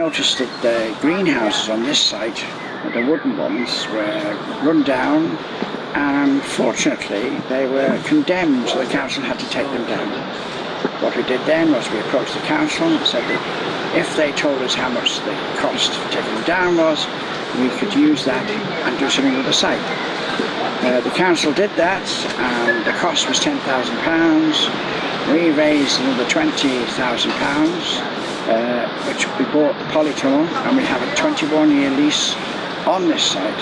noticed that the greenhouses on this site, the wooden ones, were run down, and fortunately they were condemned, so the council had to take them down. What we did then was we approached the council and said that if they told us how much the cost of taking them down was, we could use that and do something with the site. The council did that, and the cost was £10,000. We raised another £20,000, which we bought the polytunnel, and we have a 21-year lease on this site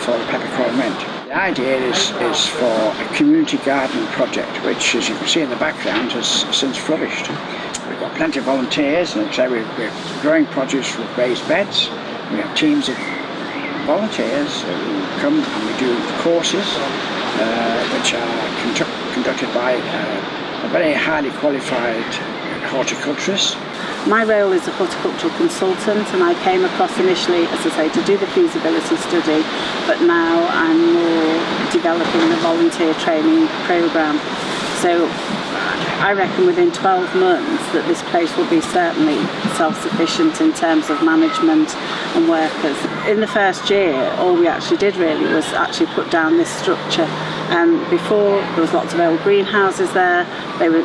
for the peppercorn mint. The idea is for a community gardening project, which, as you can see in the background, has since flourished. We've got plenty of volunteers, and so we're growing produce with raised beds. We have teams of volunteers who come and we do courses which are conducted by a very highly qualified horticulturist. My role is a horticultural consultant, and I came across initially, as I say, to do the feasibility study, but now I'm more developing the volunteer training programme. So I reckon within 12 months that this place will be certainly self-sufficient in terms of management and workers. In the first year, all we actually did really was actually put down this structure. Before, there was lots of old greenhouses there. They were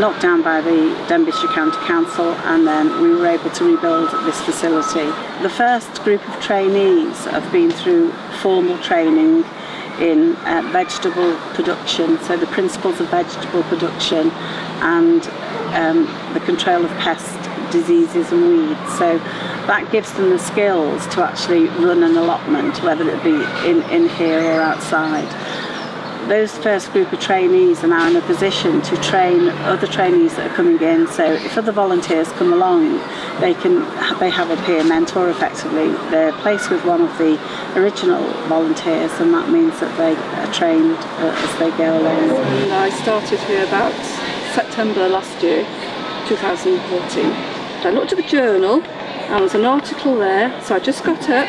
knocked down by the Denbighshire County Council, and then we were able to rebuild this facility. The first group of trainees have been through formal training in vegetable production, so the principles of vegetable production and the control of pest diseases and weeds. So that gives them the skills to actually run an allotment, whether it be in here or outside. Those first group of trainees are now in a position to train other trainees that are coming in, so if other volunteers come along, they have a peer mentor effectively. They're placed with one of the original volunteers, and that means that they are trained as they go along. I started here about September last year, 2014. I looked at the journal and there was an article there, so I just got up,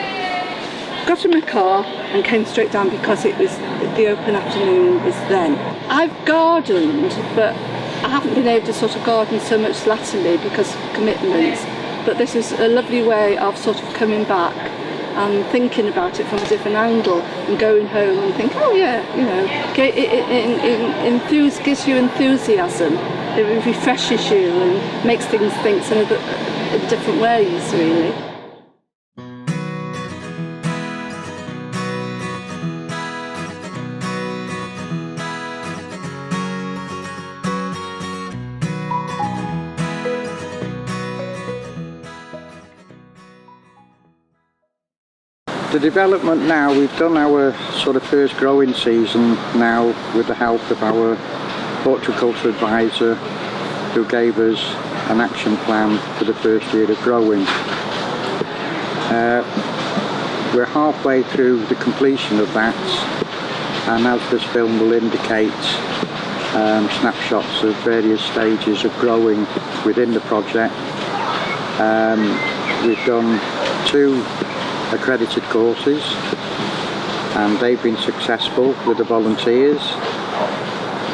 got in my car and came straight down because it was the open afternoon was then. I've gardened, but I haven't been able to sort of garden so much latterly because of commitments. But this is a lovely way of sort of coming back and thinking about it from a different angle and going home and think, oh yeah, you know, it gives you enthusiasm, it refreshes you and makes things think in different ways, really. The development now, we've done our sort of first growing season now with the help of our horticulture advisor, who gave us an action plan for the first year of growing. We're halfway through the completion of that, and as this film will indicate, snapshots of various stages of growing within the project. We've done 2 accredited courses, and they've been successful with the volunteers.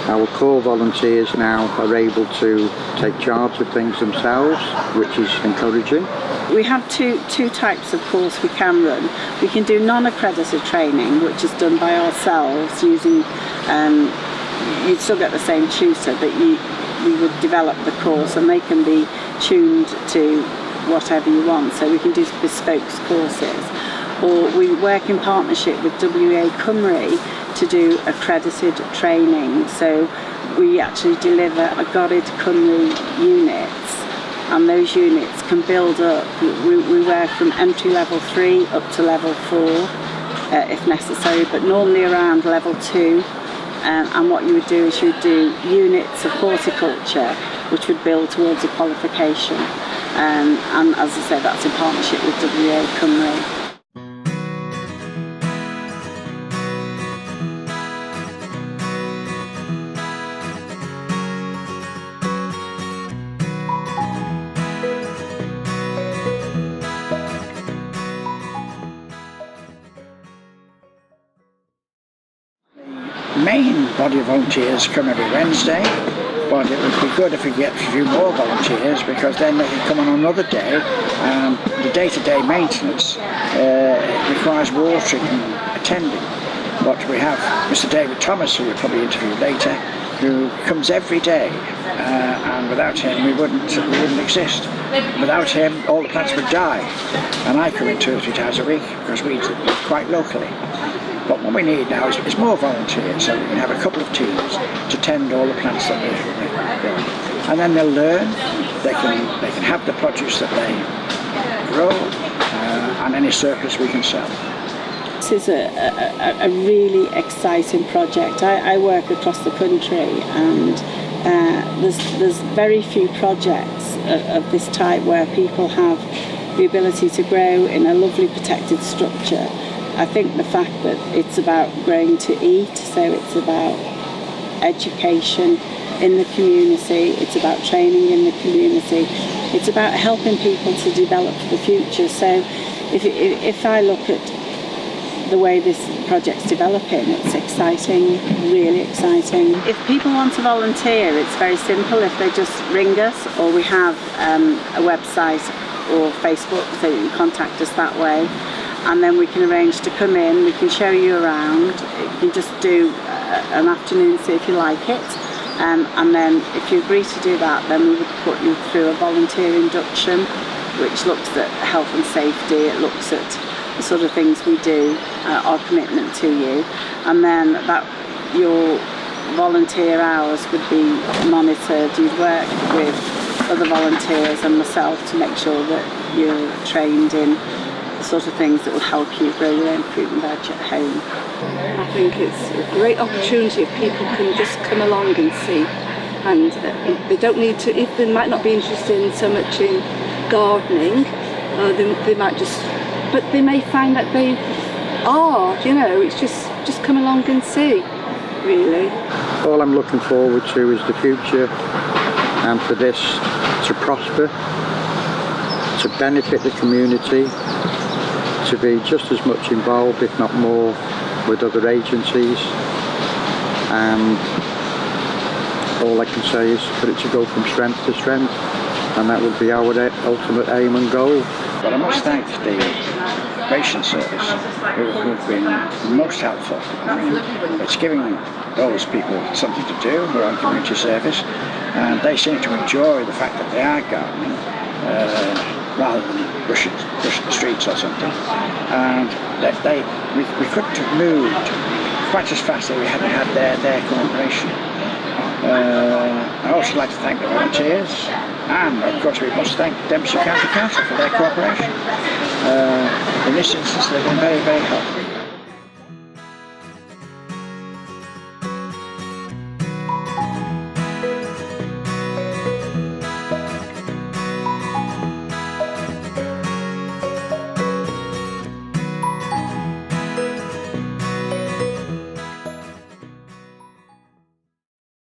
Our core volunteers now are able to take charge of things themselves, which is encouraging. We have two types of course we can run. We can do non-accredited training, which is done by ourselves using, you'd still get the same tutor, but we would develop the course and they can be tuned to whatever you want, so we can do bespoke courses. Or we work in partnership with Bge Explained to do accredited training, so we actually deliver a Goddard Cymru units, and those units can build up. We work from entry level 3 up to level 4 if necessary, but normally around level 2. And what you would do is you would do units of horticulture which would build towards a qualification. And as I said, that's in partnership with Bge Explained. The main body of volunteers come every Wednesday. but it would be good if we get a few more volunteers, because then they can come on another day. The day-to-day maintenance requires watering and attending. But we have Mr. David Thomas, who you'll probably interview later, who comes every day, and without him we wouldn't exist. Without him all the plants would die, and I come in 2 or 3 times a week because we live quite locally. But what we need now is more volunteers, so we can have a couple of teams to tend all the plants that they grow. And then they'll learn, they can have the produce that they grow, and any surplus we can sell. This is a really exciting project. I work across the country, and there's very few projects of this type where people have the ability to grow in a lovely protected structure. I think the fact that it's about growing to eat, so it's about education in the community, it's about training in the community, it's about helping people to develop for the future. So if I look at the way this project's developing, it's exciting, really exciting. If people want to volunteer, it's very simple. If they just ring us, or we have a website or Facebook, so you can contact us that way, and then we can arrange to come in. We can show you around. You can just do an afternoon, see if you like it, and then if you agree to do that, then we would put you through a volunteer induction, which looks at health and safety. It looks at the sort of things we do, our commitment to you, and then that your volunteer hours would be monitored. You'd work with other volunteers and myself to make sure that you're trained in the sort of things that will help you grow your own fruit and veg at home. I think it's a great opportunity if people can just come along and see, and they don't need to, if they might not be interested in so much in gardening, they might just, but they may find that they are, it's just come along and see, really. All I'm looking forward to is the future, and for this to prosper, to benefit the community, to be just as much involved, if not more, with other agencies, and all I can say is for it to go from strength to strength, and that would be our ultimate aim and goal. But I must thank the Ration Service, who've been most helpful. I mean, it's giving those people something to do who are on community service, and they seem to enjoy the fact that they are gardening, rather than rushing the streets or something. And we couldn't have moved quite as fast if we hadn't had their cooperation. I also like to thank the volunteers, and of course we must thank Dempsey County Council for their cooperation. In this instance they've been very, very helpful.